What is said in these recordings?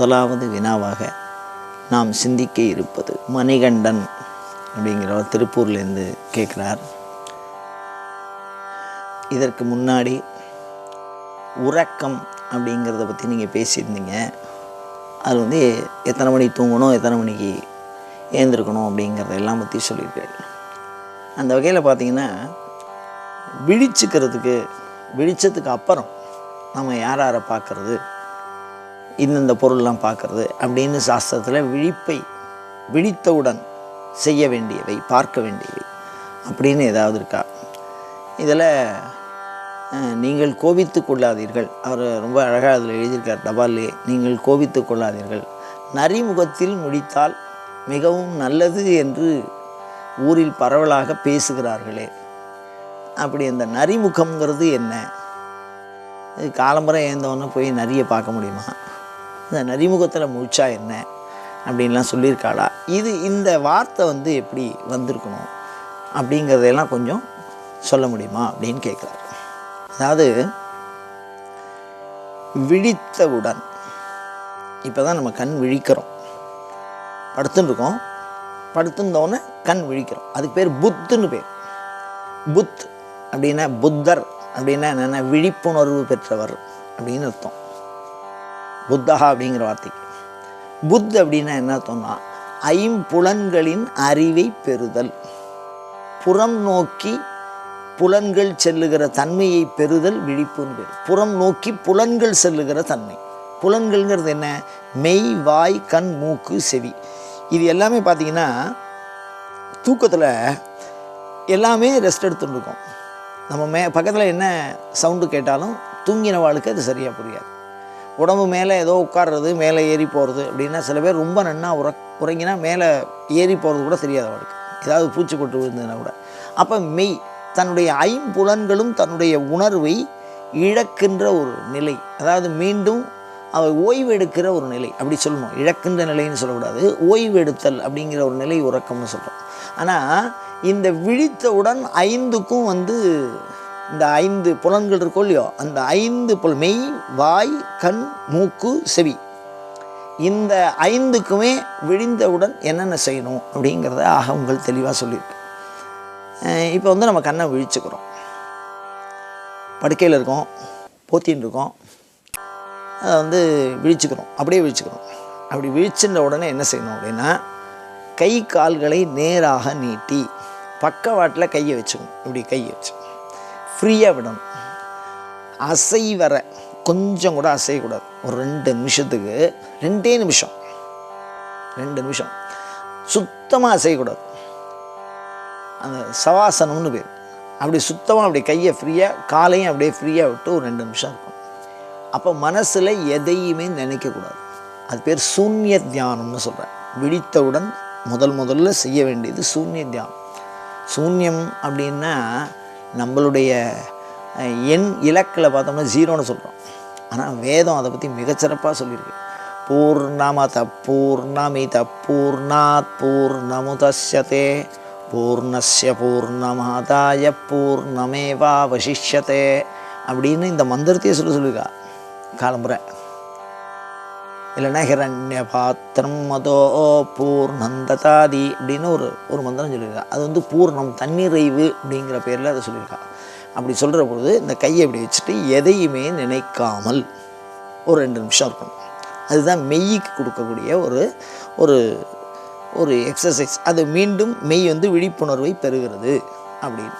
முதலாவது வினாவாக நாம் சிந்திக்க இருப்பது, மணிகண்டன் அப்படிங்கிறவர் திருப்பூர்லேருந்து கேட்குறார். இதற்கு முன்னாடி உறக்கம் அப்படிங்கிறத பற்றி நீங்கள் பேசியிருந்தீங்க. அது வந்து எத்தனை மணிக்கு தூங்கணும், எத்தனை மணிக்கு ஏந்திருக்கணும் அப்படிங்கிறதெல்லாம் பற்றி சொல்லியிருக்காரு. அந்த வகையில் பார்த்திங்கன்னா, விழிச்சதுக்கு அப்புறம் நம்ம யாரை பார்க்குறது, இந்தந்த பொருள்லாம் பார்க்குறது அப்படின்னு சாஸ்திரத்தில் விழித்தவுடன் செய்ய வேண்டியவை, பார்க்க வேண்டியவை அப்படின்னு ஏதாவது இருக்கா? இதில் நீங்கள் கோபித்து கொள்ளாதீர்கள், அவர் ரொம்ப அழகாக அதில் எழுதியிருக்கார் டபாலே, நீங்கள் கோபித்து கொள்ளாதீர்கள், நரிமுகத்தில் முடித்தால் மிகவும் நல்லது என்று ஊரில் பரவலாக பேசுகிறார்களே. அப்படி அந்த நரிமுகம்ங்கிறது என்ன? இது காலம்பரை ஏந்தவொன்னே போய் நரியை பார்க்க முடியுமா? இந்த நரிமுகத்தில் முடிச்சா என்ன அப்படின்லாம் சொல்லியிருக்காளா? இந்த வார்த்தை வந்து எப்படி வந்திருக்கணும் அப்படிங்கிறதெல்லாம் கொஞ்சம் சொல்ல முடியுமா அப்படின்னு கேட்குறாரு. அதாவது விழித்தவுடன், இப்போ தான் நம்ம கண் விழிக்கிறோம், படுத்துருக்கோம், படுத்துருந்தோன்னே கண் விழிக்கிறோம், அதுக்கு பேர் புத்துன்னு பேர். புத் அப்படின்னா, புத்தர் அப்படின்னா என்னென்ன, விழிப்புணர்வு பெற்றவர் அப்படின்னு அர்த்தம். புத்தகா அப்படிங்கிற வார்த்தைக்கு புத் அப்படின்னா என்ன அர்த்தம்னா, ஐம்புலன்களின் அறிவை பெறுதல், புறம் நோக்கி புலன்கள் செல்லுகிற தன்மையை பெறுதல் விழிப்புன்னு பேர். புறம் நோக்கி புலன்கள் செல்லுகிற தன்மை. புலன்கள்ங்கிறது என்ன? மெய், வாய், கண், மூக்கு, செவி. இது எல்லாமே பார்த்திங்கன்னா தூக்கத்தில் எல்லாமே ரெஸ்ட் எடுத்துருக்கோம். நம்ம பக்கத்தில் என்ன சவுண்டு கேட்டாலும் தூங்கினவாளுக்கு அது சரியாக புரியாது. உடம்பு மேலே ஏதோ உட்கார்றது, மேலே ஏறி போகிறது அப்படின்னா, சில பேர் ரொம்ப நன்னா உறங்கினா மேலே ஏறி போகிறது கூட தெரியாது அவளுக்கு, ஏதாவது பூச்சி போட்டு விழுந்ததுன்னா கூட. அப்போ மெய், தன்னுடைய ஐம்புலன்களும் தன்னுடைய உணர்வை இழக்கின்ற ஒரு நிலை, அதாவது மீண்டும் அவர் ஓய்வு எடுக்கிற ஒரு நிலை அப்படி சொல்லணும். இழக்கின்ற நிலைன்னு சொல்லக்கூடாது, ஓய்வு எடுத்தல் அப்படிங்கிற ஒரு நிலை உறக்கம்னு சொல்கிறோம். ஆனால் இந்த விழித்தவுடன் ஐந்துக்கும் வந்து இந்த 5 புலன்கள் இருக்கோ இல்லையோ, அந்த 5 மெய், வாய், கண், மூக்கு, செவி, இந்த 5க்குமே விழிந்தவுடன் என்னென்ன செய்யணும் அப்படிங்கிறத உங்கள் தெளிவாக சொல்லியிருக்கு. இப்போ வந்து நம்ம கண்ணை விழிச்சுக்கிறோம், படுக்கையில் இருக்கோம், போத்தின்னு இருக்கோம், அதை வந்து விழிச்சுக்கிறோம், அப்படியே விழிச்சுக்கிறோம். அப்படி விழிச்சுன்ற உடனே என்ன செய்யணும் அப்படின்னா, கை கால்களை நேராக நீட்டி பக்கவாட்டில் கையை வச்சுக்கணும். இப்படி கையை வச்சு ஃப்ரீயாக விடணும். அசைவர கொஞ்சம் கூட அசையக்கூடாது. ஒரு 2 நிமிஷத்துக்கு, 2 நிமிஷம் சுத்தமாக அசையக்கூடாது. அந்த சவாசனம்னு பேர். அப்படி சுத்தமாக அப்படி கையை ஃப்ரீயாக, காலையும் அப்படியே ஃப்ரீயாக விட்டு ஒரு 2 நிமிஷம் இருக்கும். அப்போ மனசில் எதையுமே நினைக்கக்கூடாது. அது பேர் சூன்ய தியானம்னு சொல்கிறேன். விழித்தவுடன் முதல்ல செய்ய வேண்டியது சூன்ய தியானம். சூன்யம் அப்படின்னா நம்மளுடைய இலக்கில் பார்த்தோம்னா 0ன்னு சொல்கிறோம். ஆனால் வேதம் அதை பற்றி மிகச்சிறப்பாக சொல்லியிருக்கு. பூர்ணமத பூர்ணமித பூர்ணாத் பூர்ணமுதஸ்யதே பூர்ணஸ்ய பூர்ணமாதாய பூர்ணமேவாவசிஷ்யதே அப்படின்னு இந்த மந்திரத்தையே சொல்லியிருக்கா காலம்புரை. இல்லைன்னா ஹிரண்ய பாத்திரம் மதோ பூர்ணந்ததாதி அப்படின்னு ஒரு மந்திரம் சொல்லியிருக்கா. அது வந்து பூர்ணம், தன்னிறைவு அப்படிங்கிற பேரில் அதை சொல்லியிருக்கா. அப்படி சொல்கிற பொழுது இந்த கையை இப்படி வச்சுட்டு எதையுமே நினைக்காமல் ஒரு 2 நிமிஷம் இருக்கணும். அதுதான் மெய்க்கு கொடுக்கக்கூடிய ஒரு எக்ஸசைஸ். அது மீண்டும் மெய் வந்து விழிப்புணர்வை பெறுகிறது அப்படின்னு.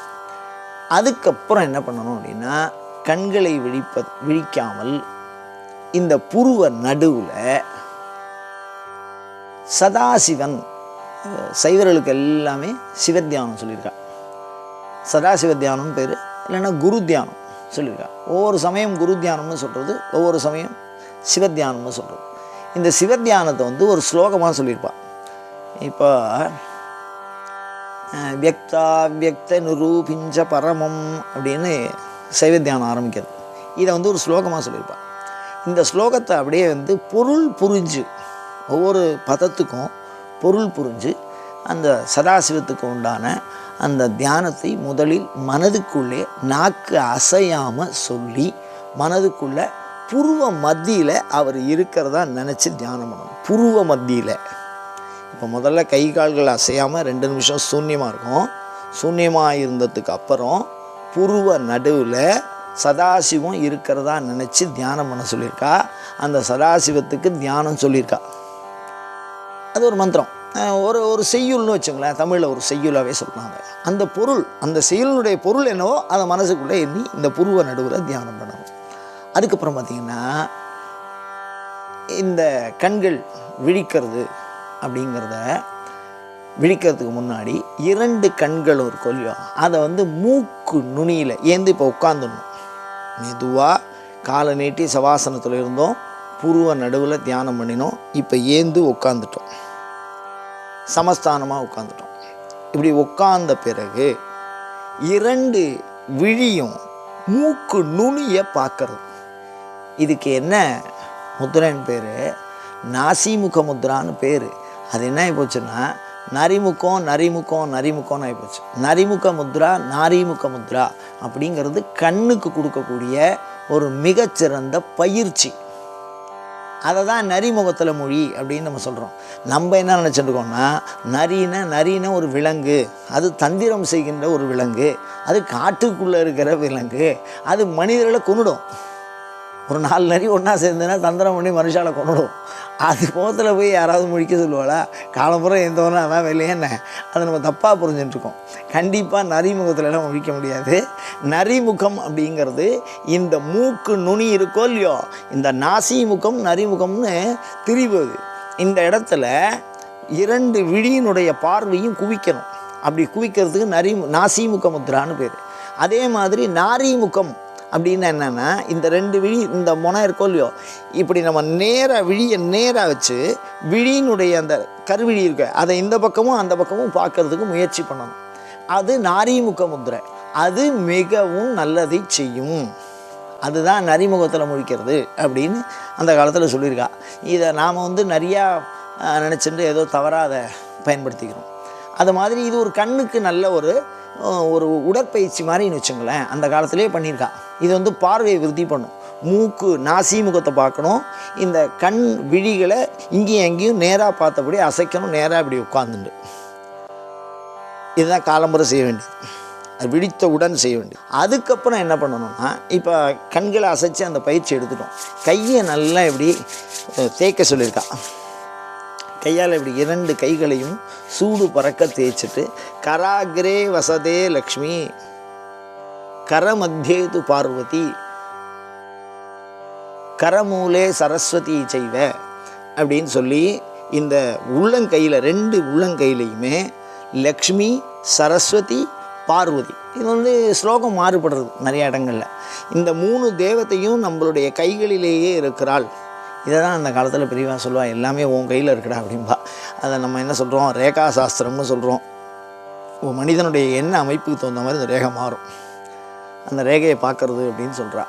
அதுக்கப்புறம் என்ன பண்ணணும் அப்படின்னா, கண்களை விழிக்காமல் இந்த புருவ நடுவில் சதாசிவன், சைவர்களுக்கு எல்லாமே சிவத்தியானம் சொல்லியிருக்கா. சதாசிவ தியானம்னு பேர், இல்லைன்னா குரு தியானம் சொல்லியிருக்கா. ஒவ்வொரு சமயம் குரு தியானம்னு சொல்கிறது, ஒவ்வொரு சமயம் சிவத்தியானம்னு சொல்கிறது. இந்த சிவத்தியானத்தை வந்து ஒரு ஸ்லோகமாக சொல்லியிருப்பா. இப்போ வியக்தா வியக்த நிரூபிஞ்ச பரமம் அப்படின்னு சைவத்தியானம் ஆரம்பிக்கிறது. இதை வந்து ஒரு ஸ்லோகமாக சொல்லியிருப்பா. இந்த ஸ்லோகத்தை அப்படியே வந்து பொருள் புரிஞ்சு, ஒவ்வொரு பதத்துக்கும் பொருள் புரிஞ்சு அந்த சதாசிவத்துக்கு உண்டான அந்த தியானத்தை முதலில் மனதுக்குள்ளே நாக்கு அசையாமல் சொல்லி மனதுக்குள்ளே புருவ மத்தியில் அவர் இருக்கிறதா நினச்சி தியானம் பண்ணணும். புருவ மத்தியில். இப்போ முதல்ல கை கால்கள் அசையாமல் 2 நிமிஷம் சூன்யமாக இருக்கும். சூன்யமாக இருந்ததுக்கு அப்புறம் புருவ நடுவில் சதாசிவம் இருக்கிறதா நினச்சி தியானம் பண்ண சொல்லியிருக்கா. அந்த சதாசிவத்துக்கு தியானம் சொல்லியிருக்கா. அது ஒரு மந்திரம், ஒரு செய்யுள்னு வச்சுங்களேன். தமிழில் ஒரு செய்யுளாகவே சொல்கிறாங்க. அந்த பொருள், அந்த செய்யுளுடைய பொருள் என்னவோ அதை மனசுக்குள்ளே எண்ணி இந்த புருவ நடுவில் தியானம் பண்ணணும். அதுக்கப்புறம் பார்த்திங்கன்னா இந்த கண்கள் விழிக்கிறது அப்படிங்கிறத விழிக்கிறதுக்கு முன்னாடி 2 கண்களும் ஒரு கொல்லியும் அதை மூக்கு நுனியில் ஏந்து இப்போ உட்காந்துடணும். மெதுவாக காலை நீட்டி சவாசனத்தில் இருந்தோம், புருவ நடுவில் தியானம் பண்ணினோம். இப்போ ஏந்து உட்காந்துட்டோம், சமஸ்தானமாக உட்காந்துட்டோம். இப்படி உட்கார்ந்த பிறகு 2 விழியும் மூக்கு நுனியை பார்க்கறது. இதுக்கு என்ன முத்ரான்னு பேர்? நாசிமுக முத்ரான்னு பேர். அது என்ன ஆகி போச்சுன்னா நரிமுகம் நரிமுகம் நரிமுகம்னு ஆகிப்போச்சு. நரிமுக முத்ரா நாரிமுக முத்ரா அப்படிங்கிறது கண்ணுக்கு கொடுக்கக்கூடிய ஒரு மிகச்சிறந்த பயிற்சி. அதை தான் நரிமுகத்தில் மொழி அப்படின்னு நம்ம சொல்கிறோம். நம்ம என்ன நினச்சிட்டுருக்கோம்னா நரின ஒரு விலங்கு, அது தந்திரம் செய்கின்ற ஒரு விலங்கு, அது காட்டுக்குள்ளே இருக்கிற விலங்கு, அது மனிதர்களை கொன்னுடும். ஒரு 4 நரி ஒன்றா சேர்ந்துன்னா தந்திரம் பண்ணி மனுஷாலை கொன்னுடும். அது முகத்தில் போய் யாராவது முழிக்க சொல்லுவாளா? காலம்புறம் எந்தவொன்னா அதான் வெளியே என்ன? அதை நம்ம தப்பாக புரிஞ்சுட்டுருக்கோம். கண்டிப்பாக நரிமுகத்துலலாம் முழிக்க முடியாது. நரிமுகம் அப்படிங்கிறது இந்த மூக்கு நுனி இருக்கோ இல்லையோ, இந்த நாசிமுகம் நரிமுகம்னு திரிவது. இந்த இடத்துல 2 விழியினுடைய பார்வையும் குவிக்கணும். அப்படி குவிக்கிறதுக்கு நாசிமுக முத்ரான்னு பேர். அதே மாதிரி நாரிமுகம் அப்படின்னா என்னென்னா, இந்த 2 விழி, இந்த முனை இருக்கோ இல்லையோ, இப்படி நம்ம நேராக விழியை நேராக வச்சு விழியினுடைய அந்த கருவிழி இருக்க அதை இந்த பக்கமும் அந்த பக்கமும் பார்க்கறதுக்கு முயற்சி பண்ணணும். அது நாரிமுக முத்திரை. அது மிகவும் நல்லதை செய்யும். அதுதான் நரிமுகத்தில் முழிக்கிறது அப்படின்னு அந்த காலத்தில் சொல்லியிருக்கா. இதை நாம் நிறையா நினச்சிட்டு ஏதோ தவறாக அதை பயன்படுத்திக்கிறோம். அது மாதிரி இது ஒரு கண்ணுக்கு நல்ல ஒரு உடற்பயிற்சி மாதிரின்னு வச்சுங்களேன். அந்த காலத்திலே பண்ணியிருக்கா. இது பார்வையை விருத்தி பண்ணும். மூக்கு நாசிமுகத்தை பார்க்கணும். இந்த கண் விழிகளை இங்கேயும் எங்கேயும் நேராக பார்த்தபடி அசைக்கணும். நேராக இப்படி உட்காந்துண்டு இதுதான் காலம்புரை செய்ய வேண்டியது. அது விழித்தவுடன் செய்ய வேண்டியது. அதுக்கப்புறம் என்ன பண்ணணும்னா, இப்போ கண்களை அசைச்சு அந்த பயிற்சி எடுத்துட்டோம். கையை நல்லா இப்படி தேய்க்க சொல்லியிருக்கா. கையால் இப்படி 2 கைகளையும் சூடு பறக்க தேய்ச்சிட்டு, கராகிரே வசதே லக்ஷ்மி கரமத்தியேது பார்வதி கரமூலே சரஸ்வதி செய்வ அப்படின்னு சொல்லி இந்த உள்ளங்கையில் 2 உள்ளங்கையிலையுமே லக்ஷ்மி சரஸ்வதி பார்வதி, இது ஸ்லோகம் மாறுபடுறது நிறைய இடங்களில். இந்த 3 தேவத்தையும் நம்மளுடைய கைகளிலேயே இருக்கிறாள். இதை தான் அந்த காலத்தில் பெரியவா சொல்லுவாள், எல்லாமே உன் கையில் இருக்குடா அப்படின்பா. அதை நம்ம என்ன சொல்கிறோம், ரேகா சாஸ்திரம்னு சொல்கிறோம். ஒரு மனிதனுடைய எண்ண அமைப்புக்கு தகுந்த மாதிரி இந்த ரேகை மாறும். அந்த ரேகையை பார்க்குறது அப்படின்னு சொல்கிறா.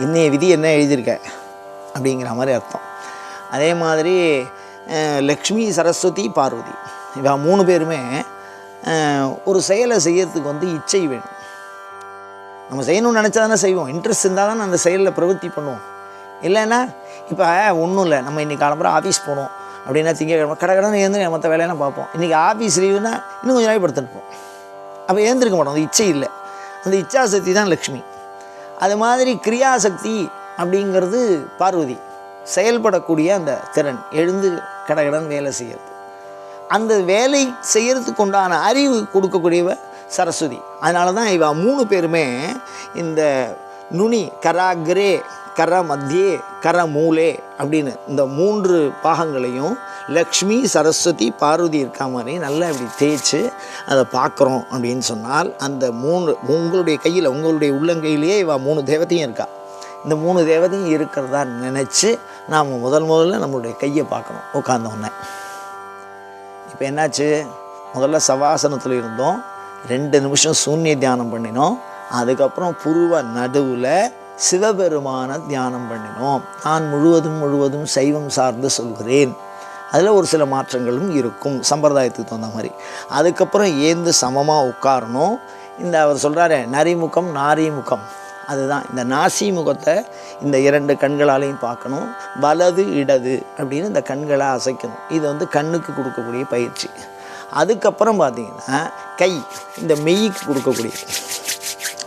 இன்னைய விதி என்ன எழுதியிருக்க அப்படிங்கிற மாதிரி அர்த்தம். அதே மாதிரி லக்ஷ்மி சரஸ்வதி பார்வதி இவா 3 பேருமே ஒரு செயலை செய்யறதுக்கு இச்சை வேணும். நம்ம செய்யணும்னு நினச்சா தானே செய்வோம். இன்ட்ரெஸ்ட் இருந்தால் தானே அந்த செயலில் பிரவൃத்தி பண்ணுவோம். இல்லைன்னா இப்போ ஒன்றும் இல்லை, நம்ம இன்றைக்கி காலம்புறம் ஆஃபீஸ் போகணும் அப்படின்னா திங்கக்கிழமை கடை ஏந்து மற்ற வேலையெல்லாம் பார்ப்போம். இன்றைக்கி ஆஃபீஸ் லீவுனா இன்னும் கொஞ்சம் நாள் படுத்துருப்போம். அப்போ ஏந்திருக்க மாட்டோம். அந்த இச்சை இல்லை. அந்த இச்சாசக்தி தான் லக்ஷ்மி. அது மாதிரி கிரியாசக்தி அப்படிங்கிறது பார்வதி. செயல்படக்கூடிய அந்த திறன், எழுந்து கடகடன் வேலை செய்கிறது, அந்த வேலை செய்கிறதுக்கு உண்டான அறிவு கொடுக்கக்கூடியவ சரஸ்வதி. அதனால தான் இவ 3 பேருமே இந்த நுனி கராகிரே கர மத்தியே கர மூலே அப்படின்னு இந்த 3 பாகங்களையும் லக்ஷ்மி சரஸ்வதி பார்வதி இருக்கா மாதிரி நல்லா இப்படி தேய்ச்சி அதை பார்க்குறோம் அப்படின்னு சொன்னால், அந்த 3 உங்களுடைய கையில், உங்களுடைய உள்ளங்கையிலேயே இவ 3 தேவதையும் இருக்கா. இந்த 3 தேவதையும் இருக்கிறதா நினச்சி நாம் முதல்ல நம்மளுடைய கையை பார்க்கணும் உட்கார்ந்தோன்னே. இப்போ என்னாச்சு, முதல்ல சவாசனத்தில் இருந்தோம், 2 நிமிஷம் சூன்ய தியானம் பண்ணினோம். அதுக்கப்புறம் புருவ நடுவில் சிவபெருமான தியானம் பண்ணினோம். நான் முழுவதும் சைவம் சார்ந்து சொல்கிறேன். அதில் ஒரு சில மாற்றங்களும் இருக்கும் சம்பிரதாயத்துக்கு தகுந்த மாதிரி. அதுக்கப்புறம் ஏந்து சமமாக உட்காரணும். இந்த அவர் சொல்கிறாரு நரிமுகம் நாரிமுகம், அதுதான் இந்த நாசி முகத்தை இந்த 2 கண்களாலையும் பார்க்கணும். வலது இடது அப்படின்னு இந்த கண்களை அசைக்கணும். இது வந்து கண்ணுக்கு கொடுக்கக்கூடிய பயிற்சி. அதுக்கப்புறம் பார்த்திங்கன்னா கை இந்த மெய்க்கு கொடுக்கக்கூடிய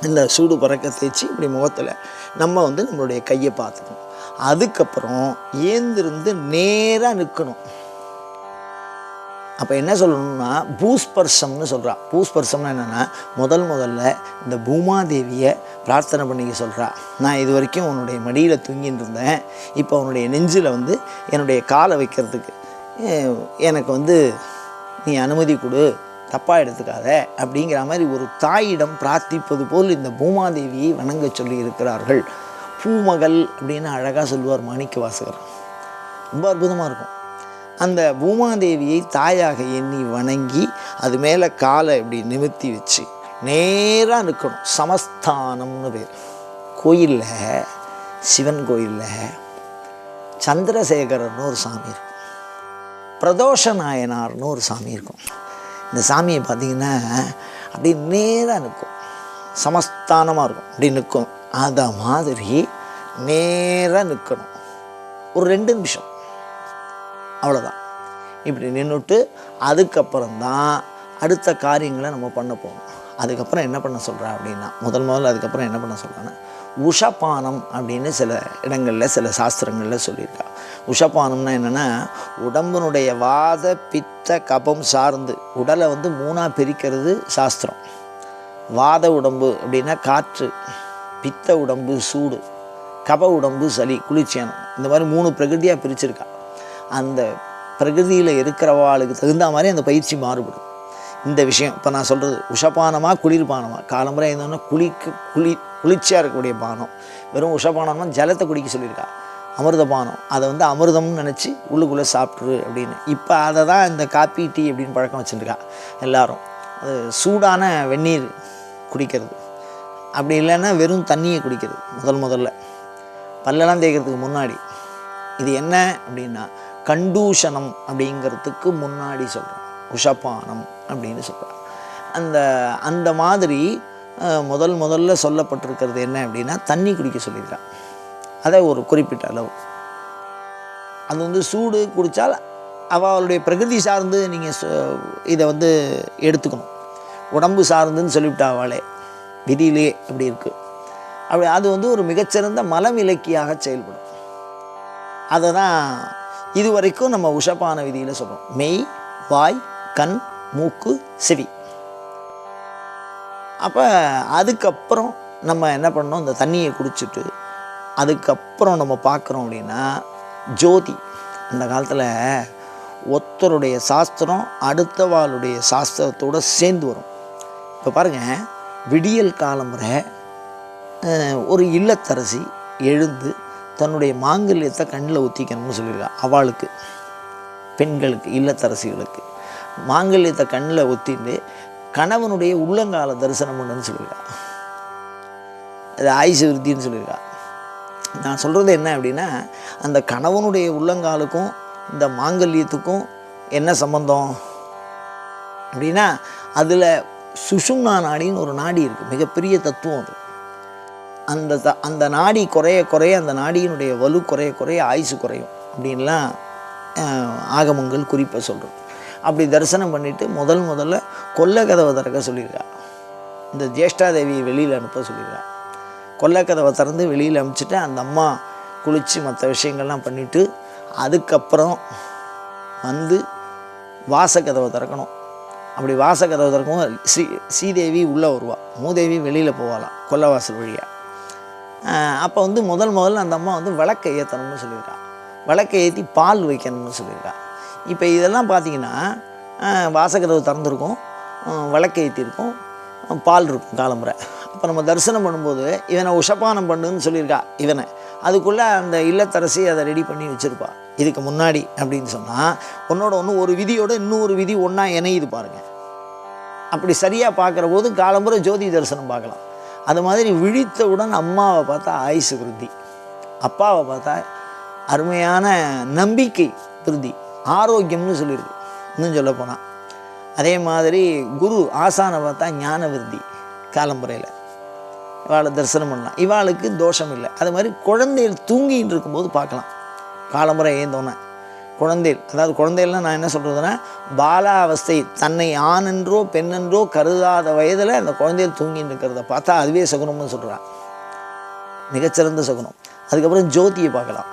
இந்த சூடு பறக்க தேய்ச்சி இப்படி முகத்தில் நம்ம வந்து நம்மளுடைய கையை பார்த்துக்கணும். அதுக்கப்புறம் ஏந்திருந்து நேராக நிற்கணும். அப்போ என்ன சொல்லணும்னா பூஸ்பர்சம்னு சொல்கிறா. பூஸ்பர்சம்னா என்னென்னா முதல்ல இந்த பூமாதேவியை பிரார்த்தனை பண்ணிக்க சொல்கிறா. நான் இது வரைக்கும் உன்னுடைய மடியில் தூங்கின்னு இருந்தேன், இப்போ உன்னுடைய நெஞ்சில் வந்து என்னுடைய காலை வைக்கிறதுக்கு எனக்கு வந்து நீ அனுமதி கொடு, தப்பாக எடுத்துக்காத அப்படிங்கிற மாதிரி ஒரு தாயிடம் பிரார்த்திப்பது போல் இந்த பூமாதேவியை வணங்க சொல்லி இருக்கிறார்கள். பூமகள் அப்படின்னு அழகாக சொல்லுவார் மாணிக்க வாசகர். ரொம்ப அற்புதமாக இருக்கும். அந்த பூமாதேவியை தாயாக எண்ணி வணங்கி அது மேலே காலை இப்படி நிமித்தி வச்சு நேராக நிற்கணும். சமஸ்தானம்னு பேர். கோயிலில், சிவன் கோயிலில் சந்திரசேகரர்னு ஒரு சாமி இருக்கும், பிரதோஷ நாயனார்னு ஒரு சாமி இருக்கும். இந்த சாமியை பார்த்திங்கன்னா அப்படி நேராக நிற்கும், சமஸ்தானமாக இருக்கும், அப்படி நிற்கும். அதை மாதிரி நேராக நிற்கணும். ஒரு 2 நிமிஷம் அவ்வளோதான். இப்படி நின்றுட்டு அதுக்கப்புறம்தான் அடுத்த காரியங்களை நம்ம பண்ண போகணும். அதுக்கப்புறம் என்ன பண்ண சொல்கிறா அப்படின்னா முதல்ல அதுக்கப்புறம் என்ன பண்ண சொல்கிறான்னா உஷபானம் அப்படின்னு சில இடங்களில் சில சாஸ்திரங்களில் சொல்லியிருக்கா. உஷபானம்னா என்னென்னா உடம்பினுடைய வாத பித்த கபம் சார்ந்து உடலை வந்து 3ஆக பிரிக்கிறது சாஸ்திரம். வாத உடம்பு அப்படின்னா காற்று, பித்த உடம்பு சூடு, கப உடம்பு சளி குளிர்ச்சியானம், இந்த மாதிரி 3 பிரகிருதியாக பிரிச்சிருக்கா. அந்த பிரகிருதியில் இருக்கிறவாளுக்கு தகுந்த மாதிரி அந்த பயிற்சி மாறுபடும். இந்த விஷயம் இப்போ நான் சொல்கிறது உஷபானமாக குளிர்பானமாக, காலம்புரை இருந்தோன்னா குளிர்ச்சியாக இருக்கக்கூடிய பானம். வெறும் உஷபானம்னா ஜலத்தை குடிக்க சொல்லியிருக்கா. அமிர்தபானம் அதை வந்து அமிர்தம்னு நினச்சி உள்ளுக்குள்ளே சாப்பிட்ரு அப்படின்னு. இப்போ அதை தான் இந்த காப்பி டீ அப்படின்னு பழக்கம் வச்சுருக்கா எல்லாரும். அது சூடான வெந்நீர் குடிக்கிறது, அப்படி இல்லைன்னா வெறும் தண்ணியை குடிக்கிறது முதல்ல பல்லெல்லாம் தேய்க்கிறதுக்கு முன்னாடி. இது என்ன அப்படின்னா கண்டூஷனம் அப்படிங்கிறதுக்கு முன்னாடி சொல்கிறேன், உஷபானம் அப்படின்னு சொல்கிறேன். அந்த மாதிரி முதல்ல சொல்லப்பட்டிருக்கிறது என்ன அப்படின்னா தண்ணி குடிக்க சொல்லியிருக்கான். அதை ஒரு குறிப்பிட்ட அளவு. அது வந்து சூடு குடித்தால் அவளுடைய பிரகிருதி சார்ந்து நீங்கள் இதை வந்து எடுத்துக்கணும். உடம்பு சார்ந்துன்னு சொல்லிவிட்டா அவளே விதியிலே அப்படி இருக்குது. அப்படி அது வந்து ஒரு மிகச்சிறந்த மலம் இலக்கியாக செயல்படும். அதை தான் இது வரைக்கும் நம்ம உஷபான விதியில் சொல்கிறோம். மெய், வாய், கண், மூக்கு, செவி. அப்போ அதுக்கப்புறம் நம்ம என்ன பண்ணோம், இந்த தண்ணியை குடிச்சிட்டு அதுக்கப்புறம் நம்ம பார்க்குறோம் அப்படின்னா ஜோதி. அந்த காலத்தில் ஒருத்தருடைய சாஸ்திரம் அடுத்தவாளுடைய சாஸ்திரத்தோடு சேர்ந்து வரும். இப்போ பாருங்கள், விடியல் காலமுறை ஒரு இல்லத்தரசி எழுந்து தன்னுடைய மாங்கல்யத்தை கண்ணில் ஊற்றிக்கணும்னு சொல்லியிருக்கா. அவளுக்கு பெண்களுக்கு இல்லத்தரசிகளுக்கு மாங்கல்யத்தை கண்ணில் ஊற்றிட்டு கணவனுடைய உள்ளங்கால தரிசனம் பண்ணுன்னு சொல்லியிருக்கா. அது ஆயுசு விருத்தின்னு சொல்லியிருக்கா. நான் சொல்கிறது என்ன அப்படின்னா அந்த கணவனுடைய உள்ளங்காலுக்கும் இந்த மாங்கல்யத்துக்கும் என்ன சம்பந்தம் அப்படின்னா அதில் சுஷும்னா நாடின்னு ஒரு நாடி இருக்குது, மிகப்பெரிய தத்துவம் அது. அந்த நாடி குறைய அந்த நாடியினுடைய வலு குறைய ஆயுசு குறையும் அப்படின்லாம் ஆகமங்கள் குறிப்பாக சொல்கிறோம். அப்படி தரிசனம் பண்ணிவிட்டு முதல்ல கொல்லக்கதவை திறக்க சொல்லியிருக்கா. இந்த ஜேஷ்டாதேவியை வெளியில் அனுப்ப சொல்லியிருக்கா. கொல்லக்கதவை திறந்து வெளியில் அனுப்பிச்சிட்டு அந்த அம்மா குளித்து மற்ற விஷயங்கள்லாம் பண்ணிவிட்டு அதுக்கப்புறம் வந்து வாசக்கதவை திறக்கணும். அப்படி வாசக்கதவை திறக்கவும் ஸ்ரீதேவி உள்ளே வருவாள், மூதேவி வெளியில் போவாளாம் கொல்லவாசல் வழியாக. அப்போ வந்து முதல்ல அந்த அம்மா வந்து விளக்கை ஏற்றணும்னு சொல்லியிருக்கா. விளக்கை ஏற்றி பால் வைக்கணும்னு சொல்லியிருக்கா. இப்போ இதெல்லாம் பார்த்திங்கன்னா வாசக்கதவு திறந்துருக்கும், விளக்கை ஏற்றிருக்கும், பால் இருக்கும் காலம்புரை. அப்போ நம்ம தரிசனம் பண்ணும்போது இவனை உஷபானம் பண்ணுன்னு சொல்லியிருக்கா. இவனை அதுக்குள்ளே அந்த இல்லத்தரசி அதை ரெடி பண்ணி வச்சுருப்பா. இதுக்கு முன்னாடி அப்படின்னு சொன்னால் ஒன்னோட ஒன்று ஒரு விதியோட இன்னொரு விதி ஒன்றா இணையுது பாருங்கள். அப்படி சரியாக பார்க்குற போது காலம்புரை ஜோதி தரிசனம் பார்க்கலாம். அது மாதிரி விழித்தவுடன் அம்மாவை பார்த்தா ஆயுசு விருத்தி, அப்பாவை பார்த்தா அருமையான நம்பிக்கை விருத்தி, ஆரோக்கியம்னு சொல்லியிருக்கு இன்னும் சொல்ல போனால். அதே மாதிரி குரு ஆசானை பார்த்தா ஞான விருத்தி காலம்புரையில். இவாளை தரிசனம் பண்ணலாம். இவாளுக்கு தோஷம் இல்லை. அது மாதிரி குழந்தைகள் தூங்கின்னு இருக்கும்போது பார்க்கலாம். காலம்புரை ஏந்தோன்னே குழந்தைகள், அதாவது குழந்தைகள்லாம் நான் என்ன சொல்கிறதுன்னா, பாலாவஸ்தை, தன்னை ஆணென்றோ பெண்ணென்றோ கருதாத வயதில் அந்த குழந்தைகள் தூங்கின்னு இருக்கிறத பார்த்தா அதுவே சகுனம்னு சொல்கிறான், மிகச்சிறந்த சகுனம். அதுக்கப்புறம் ஜோதியை பார்க்கலாம்.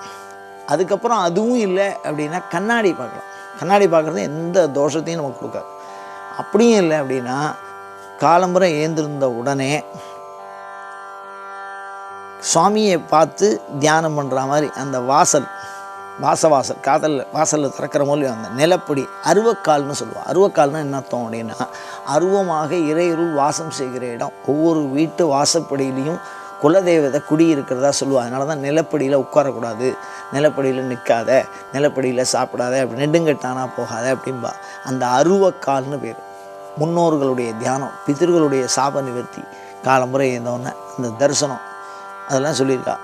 அதுக்கப்புறம் அதுவும் இல்லை அப்படின்னா கண்ணாடி பார்க்கலாம். கண்ணாடி பார்க்குறது எந்த தோஷத்தையும் நமக்கு கொடுக்காது. அப்படியும் இல்லை அப்படின்னா காலம்புரை ஏந்திருந்த உடனே சுவாமியை பார்த்து தியானம் பண்ணுற மாதிரி அந்த வாசல் வாசலில் திறக்கிற மூலியம் அந்த நிலப்படி அருவக்கால்னு சொல்லுவாள். அருவக்கால்னு என்ன அர்த்தம் அப்படின்னா, அருவமாக இறையருள் வாசம் செய்கிற இடம். ஒவ்வொரு வீட்டு வாசப்படியிலையும் குலதெய்வத்தை குடியிருக்கிறதா சொல்லுவாள். அதனால தான் நிலப்படியில் உட்காரக்கூடாது, நிலப்படியில் நிற்காத, நிலப்படியில் சாப்பிடாத, அப்படி நெடுங்கட்டானா போகாத அப்படின்பா. அந்த அருவக்கால்னு பேர். முன்னோர்களுடைய தியானம், பிதர்களுடைய சாப நிவர்த்தி, காலமுறை இருந்தோடனே அந்த தரிசனம் அதெல்லாம் சொல்லியிருக்கா.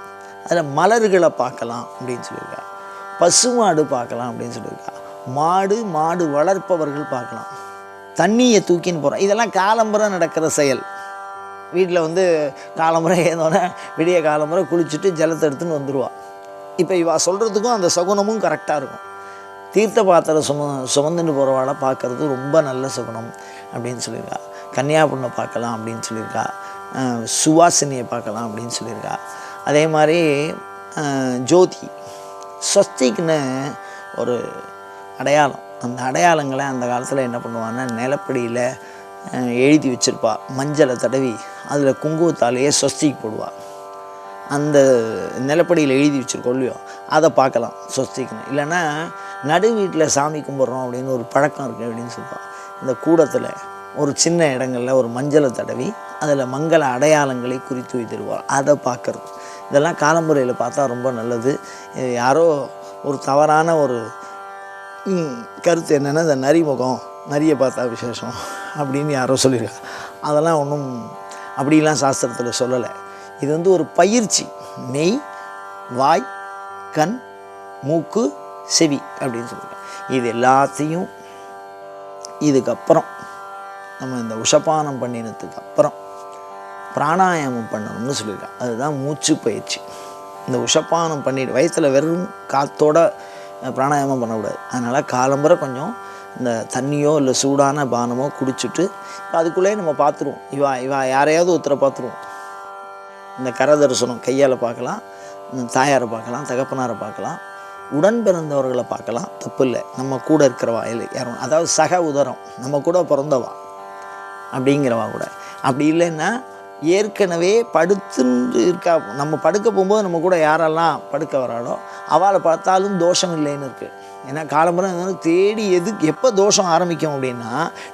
அதில் மலர்களை பார்க்கலாம் அப்படின்னு சொல்லியிருக்கா. பசுமாடு பார்க்கலாம் அப்படின்னு சொல்லியிருக்கா. மாடு வளர்ப்பவர்கள் பார்க்கலாம். தண்ணியை தூக்கின்னு போகிறோம். இதெல்லாம் காலம்புரை நடக்கிற செயல். வீட்டில் காலம்புரை ஏதோன விடிய காலம்புரை குளிச்சுட்டு ஜலத்தை எடுத்துன்னு வந்துடுவா. இப்போ இவா சொல்கிறதுக்கும் அந்த சகுனமும் கரெக்டாக இருக்கும். தீர்த்த பாத்திரம் சுமந்துட்டு போகிறவாளை பார்க்குறது ரொம்ப நல்ல சகுனம் அப்படின்னு சொல்லியிருக்கா. கன்னியாபுண்ணை பார்க்கலாம் அப்படின்னு சொல்லியிருக்கா. சுவாசினியை பார்க்கலாம் அப்படின்னு சொல்லியிருக்கா. அதே மாதிரி ஜோதி, ஸ்வஸ்திக்னு ஒரு அடையாளம். அந்த அடையாளங்களை அந்த காலத்தில் என்ன பண்ணுவான்னா, நிலப்படியில் எழுதி வச்சுருப்பா. மஞ்சளை தடவி அதில் குங்குமத்தாலேயே ஸ்வஸ்திக் போடுவாள். அந்த நிலப்படியில் எழுதி வச்சுருக்கோம் இல்லையோ, அதை பார்க்கலாம் ஸ்வஸ்திக்னு. இல்லைன்னா நடு வீட்டில் சாமி கும்பிட்றோம் அப்படின்னு ஒரு பழக்கம் இருக்குது அப்படின்னு சொல்லுவாள். இந்த கூடத்தில் ஒரு சின்ன இடங்களில் ஒரு மஞ்சளை தடவி அதில் மங்கள அடையாளங்களை குறித்து வைத்திருவாள். அதை பார்க்குறது, இதெல்லாம் காலம்புரையில் பார்த்தா ரொம்ப நல்லது. யாரோ ஒரு தவறான ஒரு கருத்து என்னென்னா, இந்த நரியை பார்த்தா விசேஷம் அப்படின்னு யாரோ சொல்லியிருக்கா. அதெல்லாம் ஒன்றும் அப்படிலாம் சாஸ்திரத்தில் சொல்லலை. இது ஒரு பயிற்சி. மெய், வாய், கண், மூக்கு, செவி அப்படின்னு சொல்லியிருக்கா. இது எல்லாத்தையும் இதுக்கப்புறம் நம்ம இந்த உஷபானம் பண்ணினதுக்கு அப்புறம் பிராணாயாமம் பண்ணணும்னு சொல்லியிருக்கா. அதுதான் மூச்சு பயிற்சி. இந்த உஷப்பானம் பண்ணிட்டு வயசில் வெறும் காற்றோட பிராணாயாமம் பண்ணக்கூடாது. அதனால் காலம்புரை கொஞ்சம் இந்த தண்ணியோ இல்லை சூடான பானமோ குடிச்சிட்டு, இப்போ அதுக்குள்ளேயே நம்ம பார்த்துருவோம். இவா யாரையாவது ஒருத்தரை பார்த்துருவோம். இந்த கர தரிசனம் கையால் பார்க்கலாம், தாயாரை பார்க்கலாம், தகப்பனாரை பார்க்கலாம், உடன் பிறந்தவர்களை பார்க்கலாம், தப்பு இல்லை. நம்ம கூட இருக்கிறவா யாரும், அதாவது சக உதரம், நம்ம கூட பிறந்தவா அப்படிங்கிறவா கூட. அப்படி இல்லைன்னா ஏற்கனவே படுத்துன்னு இருக்கா, நம்ம படுக்க போகும்போது நம்ம கூட யாரெல்லாம் படுக்க வராளோ அவளை பார்த்தாலும் தோஷம் இல்லைன்னு இருக்குது. ஏன்னா காலம்புரை தேடி எப்போ தோஷம் ஆரம்பிக்கும் அப்படின்னா,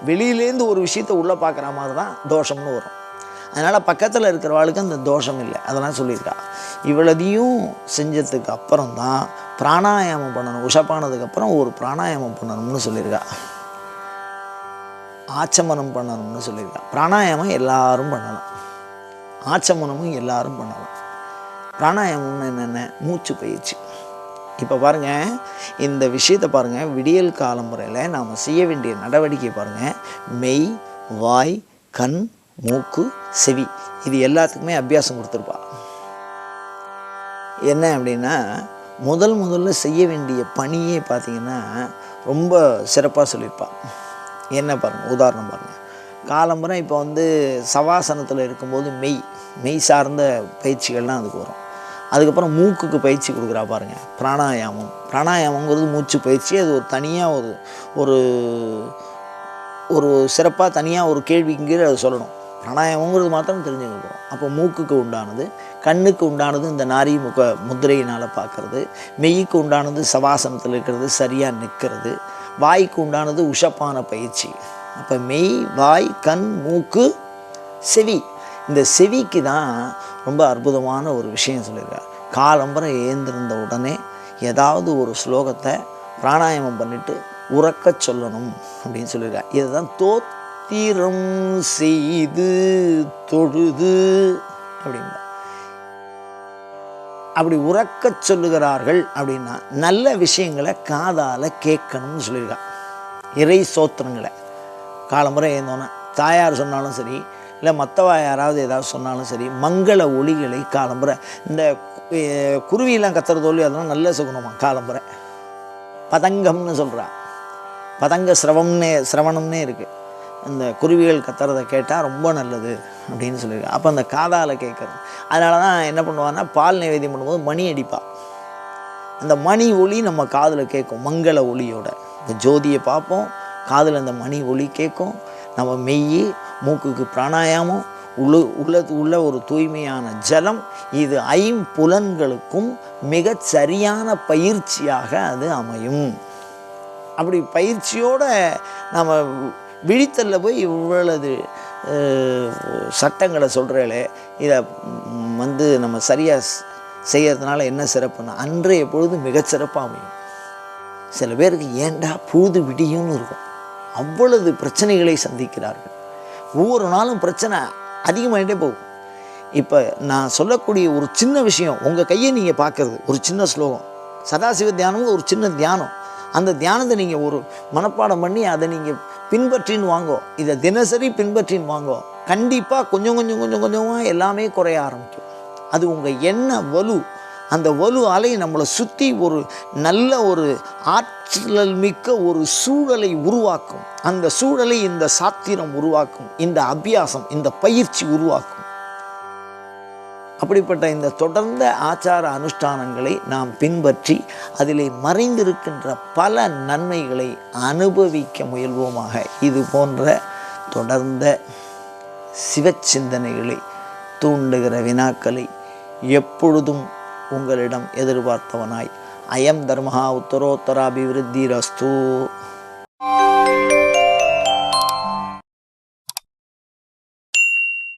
வெளியிலேருந்து ஒரு விஷயத்தை உள்ளே பார்க்குற மாதிரி தான் தோஷம்னு வரும். அதனால் பக்கத்தில் இருக்கிறவாளுக்கு அந்த தோஷம் இல்லை. அதெல்லாம் சொல்லியிருக்கா. இவ்வளதையும் செஞ்சதுக்கு அப்புறம் தான் பிராணாயாமம் பண்ணணும். உஷப்பானதுக்கப்புறம் ஒரு பிராணாயாமம் பண்ணணும்னு சொல்லியிருக்கா. ஆச்சமனம் பண்ணணும்னு சொல்லியிருக்கா. பிராணாயாமம் எல்லாரும் பண்ணலாம், ஆச்சமனமும் எல்லாரும் பண்ணலாம். பிராணாயாமம்னு என்னென்ன, மூச்சு பயிற்சி. இப்போ பாருங்கள், இந்த விஷயத்தை பாருங்கள். விடியல் காலமுறையில் நாம் செய்ய வேண்டிய நடவடிக்கை பாருங்கள். மெய், வாய், கண், மூக்கு, செவி, இது எல்லாத்துக்குமே அபியாசம் கொடுத்துருப்பா. என்ன அப்படின்னா, முதல்ல செய்ய வேண்டிய பணியே பார்த்திங்கன்னா ரொம்ப சிறப்பாக சொல்லியிருப்பா. என்ன பாருங்கள், உதாரணம் பாருங்கள். காலம்புரை இப்போ சவாசனத்தில் இருக்கும்போது மெய் சார்ந்த பயிற்சிகள்லாம் அதுக்கு வரும். அதுக்கப்புறம் மூக்குக்கு பயிற்சி கொடுக்குறா பாருங்கள், பிராணாயாமங்கிறது மூச்சு பயிற்சி. அது ஒரு தனியாக ஒரு ஒரு சிறப்பாக தனியாக ஒரு கேள்விக்கு கீழே அதை சொல்லணும். பிராணாயாமங்கிறது மாத்திரம் தெரிஞ்சுக்கிறோம். அப்போ மூக்குக்கு உண்டானது, கண்ணுக்கு உண்டானது இந்த நாரி முக முத்திரையினால் பார்க்குறது, மெய்க்கு உண்டானது சவாசனத்தில் இருக்கிறது, சரியாக நிற்கிறது, வாய்க்கு உண்டானது உஷப்பான பயிற்சி. அப்போ மெய், வாய், கண், மூக்கு, செவி. இந்த செவிக்கு தான் ரொம்ப அற்புதமான ஒரு விஷயம் சொல்லியிருக்கார். காலம்புரை ஏந்திருந்த உடனே ஏதாவது ஒரு ஸ்லோகத்தை பிராணாயாமம் பண்ணிவிட்டு உறக்க சொல்லணும் அப்படின்னு சொல்லியிருக்கார். இதுதான் தோத்திரம் செய்து தொழுது அப்படின்னா. அப்படி உறக்க சொல்லுகிறார்கள் அப்படின்னா நல்ல விஷயங்களை காதால் கேட்கணும்னு சொல்லியிருக்கார். இறை சோத்திரங்களை காலம்புரை ஏந்தோன்னே தாயார் சொன்னாலும் சரி, இல்லை மற்றவா யாராவது ஏதாவது சொன்னாலும் சரி, மங்கள ஒளிகளை காலம்புரை. இந்த குருவியெல்லாம் கத்துறதோலி அதெல்லாம் நல்ல சுகுணமாக காலம்புரை பதங்கம்னு சொல்கிறா. பதங்க சிரவணம்னே இருக்குது. இந்த குருவிகள் கத்துறதை கேட்டால் ரொம்ப நல்லது அப்படின்னு சொல்லியிருக்கேன். அப்போ அந்த காதால் கேட்குறது. அதனால தான் என்ன பண்ணுவான்னா, பால் நைவேத்தியம் பண்ணும்போது மணி அடிப்பாள். அந்த மணி ஒளி நம்ம காதில் கேட்கும், மங்கள ஒளியோட. இந்த ஜோதியை பார்ப்போம், காதில் அந்த மணி ஒளி கேட்கும். நம்ம மெய், மூக்குக்கு பிராணாயாமம், உள்ள ஒரு தூய்மையான ஜலம். இது 5 புலன்களுக்கும் மிக சரியான பயிற்சியாக அது அமையும். அப்படி பயிற்சியோடு நம்ம விழித்தல்ல போய் இவ்வளவு சட்டங்களை சொல்கிறே, இதை நம்ம சரியாக செய்யறதுனால என்ன சிறப்புன்னா, அன்றைய பொழுது மிகச்சிறப்பாக அமையும். சில பேருக்கு ஏண்டா பொழுது விடியும்னு இருக்கும். அவ்வளவு பிரச்சனைகளை சந்திக்கிறார்கள். ஒவ்வொரு நாளும் பிரச்சனை அதிகமாகிட்டே போகும். இப்போ நான் சொல்லக்கூடிய ஒரு சின்ன விஷயம், உங்கள் கையை நீங்கள் பார்க்குறது ஒரு சின்ன ஸ்லோகம். சதாசிவ தியானம் ஒரு சின்ன தியானம். அந்த தியானத்தை நீங்கள் ஒரு மனப்பாடம் பண்ணி அதை நீங்கள் பின்பற்றின்னு வாங்கோ. இதை தினசரி பின்பற்றின்னு வாங்கோ. கண்டிப்பாக கொஞ்சம் கொஞ்சமாக எல்லாமே குறைய ஆரம்பிக்கும். அது உங்கள் எண்ண வலு, அந்த வலு அலை நம்மளை சுற்றி ஒரு நல்ல ஒரு ஆற்றல் மிக்க ஒரு சூழலை உருவாக்கும். அந்த சூழலை இந்த சாத்திரம் உருவாக்கும், இந்த அபியாசம், இந்த பயிற்சி உருவாக்கும். அப்படிப்பட்ட இந்த தொடர்ந்த ஆச்சார அனுஷ்டானங்களை நாம் பின்பற்றி அதிலே மறைந்திருக்கின்ற பல நன்மைகளை அனுபவிக்க முயல்வோமாக. இது போன்ற தொடர்ந்த சிவச்சிந்தனைகளை தூண்டுகிற வினாக்களை எப்பொழுதும் உங்களிடம் எதிர்பார்த்தவனாய், அயம் தர்மஹா உத்தரோத்தராபிவிருத்திரஸ்து.